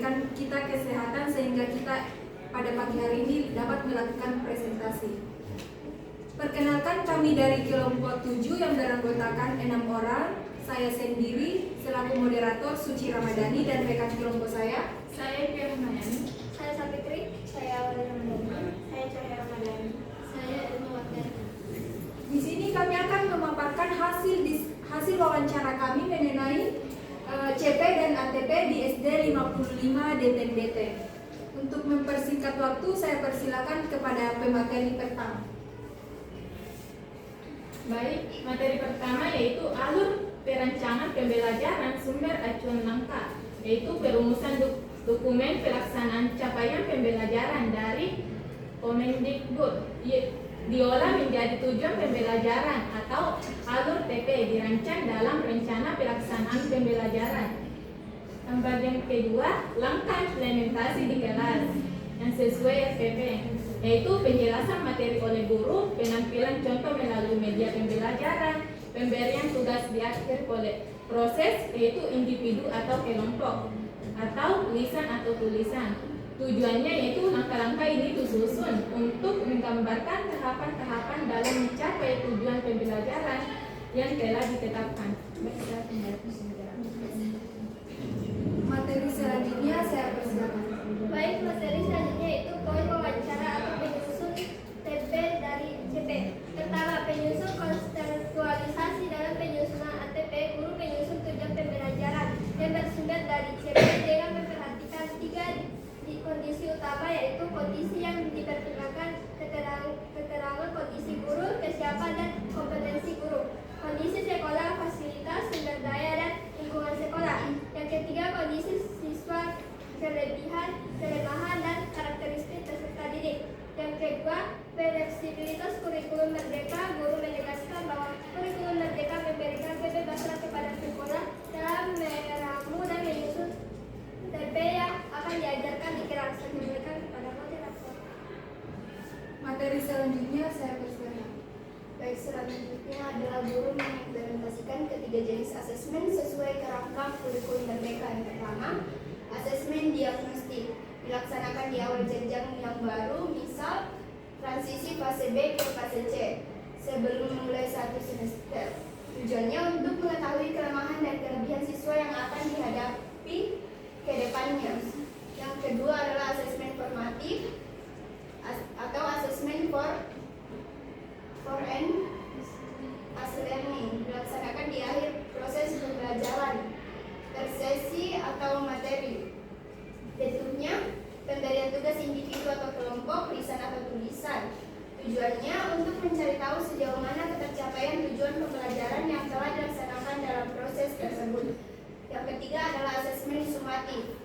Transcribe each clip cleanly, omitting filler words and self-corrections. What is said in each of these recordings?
memberikan kita kesehatan sehingga kita pada pagi hari ini dapat melakukan presentasi. Perkenalkan, kami dari kelompok 7 yang beranggotakan 6 orang. Saya sendiri selaku moderator Suci Ramadhani dan rekan kelompok saya Kira Ramadhani, Saya Sapitri, saya Wali Ramadhani, saya Cahaya Ramadhani, saya Ilmu Wakil. Di sini kami akan memaparkan hasil wawancara kami mengenai CP dan ATP di SD 55 DT. Untuk mempersingkat waktu, saya persilakan kepada pemateri pertama. Baik, materi pertama yaitu alur perencanaan pembelajaran sumber acuan langkah, yaitu perumusan dokumen pelaksanaan capaian pembelajaran dari Kemendikbud diolah menjadi tujuan pembelajaran atau alur TP dirancang dalam rencana pelaksanaan pembelajaran. Yang bagian kedua, langkah implementasi di kelas yang sesuai SPP, yaitu penjelasan materi oleh guru, penampilan contoh melalui media pembelajaran, pemberian tugas di akhir proses yaitu individu atau kelompok, atau lisan atau tulisan. Tujuannya yaitu langkah-langkah ini disusun untuk menggambarkan tahapan-tahapan dalam mencapai tujuan pembelajaran yang telah ditetapkan. Materi selanjutnya saya persilakan. Baik, materi selanjutnya itu poin wawancara atau penyusun TP dari CP. Pertama, penyusun kontekstualisasi dalam penyusunan ATP. Guru penyusun tujuan pembelajaran yang bersumber dari CP dengan memperhatikan 3 kondisi utama, yaitu kondisi yang dipertimbangkan, keterangan kondisi guru, kesiapan dan kompetensi guru, kondisi sekolah, fasilitas, sumber daya dan lingkungan sekolah. Yang ketiga, kondisi siswa, kelebihan, kelemahan dan karakteristik peserta didik. Yang kedua, fleksibilitas kurikulum merdeka. Guru menegaskan bahwa kurikulum merdeka memberikan kebebasan kepada sekolah dalam meramu dan menyusun TP yang akan diajarkan di kelas. Diberikan kepada moderator. Materi selanjutnya saya persilakan. Baik, selanjutnya adalah guru mengimplementasikan ketiga jenis asesmen sesuai kerangka kurikulum merdeka. Yang pertama, asesmen diagnostik dilaksanakan di awal jenjang yang baru, misal transisi fase B ke fase C sebelum memulai satu semester. Tujuannya untuk mengetahui kelemahan dan kelebihan siswa yang akan dihadapi ke depannya. Yang kedua adalah asesmen formatif atau asesmen for and as learning dilaksanakan di akhir proses pembelajaran tersesi atau materi. Bentuknya pemberian tugas individu atau kelompok, lisan atau tulisan. Tujuannya untuk mencari tahu sejauh mana ketercapaian tujuan pembelajaran yang telah dilaksanakan dalam proses tersebut. Yang ketiga adalah asesmen sumatif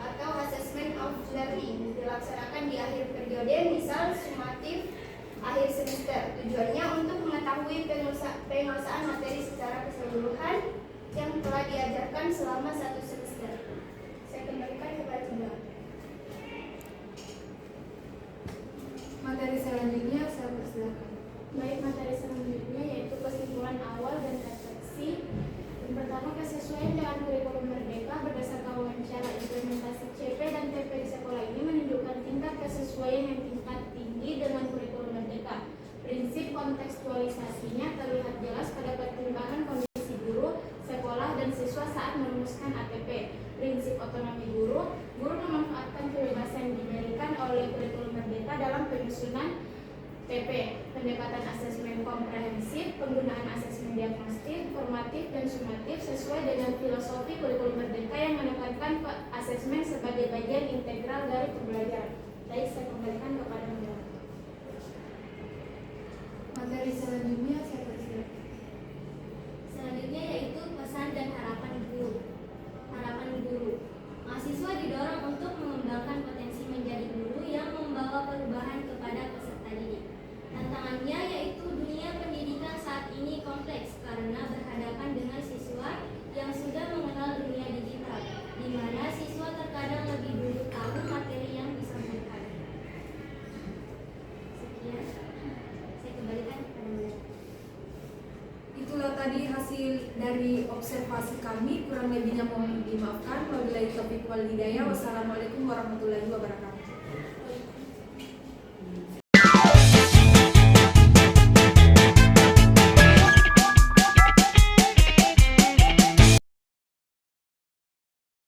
atau asesmen of learning dilaksanakan di akhir periode, misal sumatif akhir semester. Tujuannya untuk mengetahui penguasaan materi secara keseluruhan yang telah diajarkan selama satu semester. Saya kembalikan kepada Mbak. Materi selanjutnya saya persilakan. Baik, materi selanjutnya yaitu kesimpulan awal dan refleksi. Yang pertama, kesesuaian dengan kurikulum merdeka berdasarkan wawancara implementasi CP dan TP di sekolah ini menunjukkan tingkat kesesuaian yang tingkat tinggi dengan kurikulum merdeka. Prinsip kontekstualisasinya terlihat jelas pada pertimbangan kondisi guru, sekolah, dan siswa saat merumuskan ATP. Prinsip otonomi guru memanfaatkan kebebasan yang diberikan oleh kurikulum merdeka dalam penyusunan TP, pendekatan asesmen komprehensif, penggunaan asesmen diagnostik, formatif, dan sumatif sesuai dengan filosofi kurikulum merdeka yang menekankan asesmen sebagai bagian integral dari pembelajaran. Baik, saya kembalikan kepada Mbak. Materi selanjutnya saya persilakan. Selanjutnya yaitu pesan dan harapan guru. Harapan guru. Mahasiswa didorong untuk mengembangkan potensi menjadi guru yang membawa perubahan kepada peserta didik. Tantangannya yaitu dunia pendidikan saat ini kompleks karena berhadapan dengan siswa yang sudah mengenal dunia digital, di mana siswa terkadang lebih dulu tahu materi yang disampaikan. tadi hasil dari observasi kami, kurang lebihnya mohon dimaafkan. Wabillahi taufiq wal hidayah. Wassalamualaikum warahmatullahi wabarakatuh.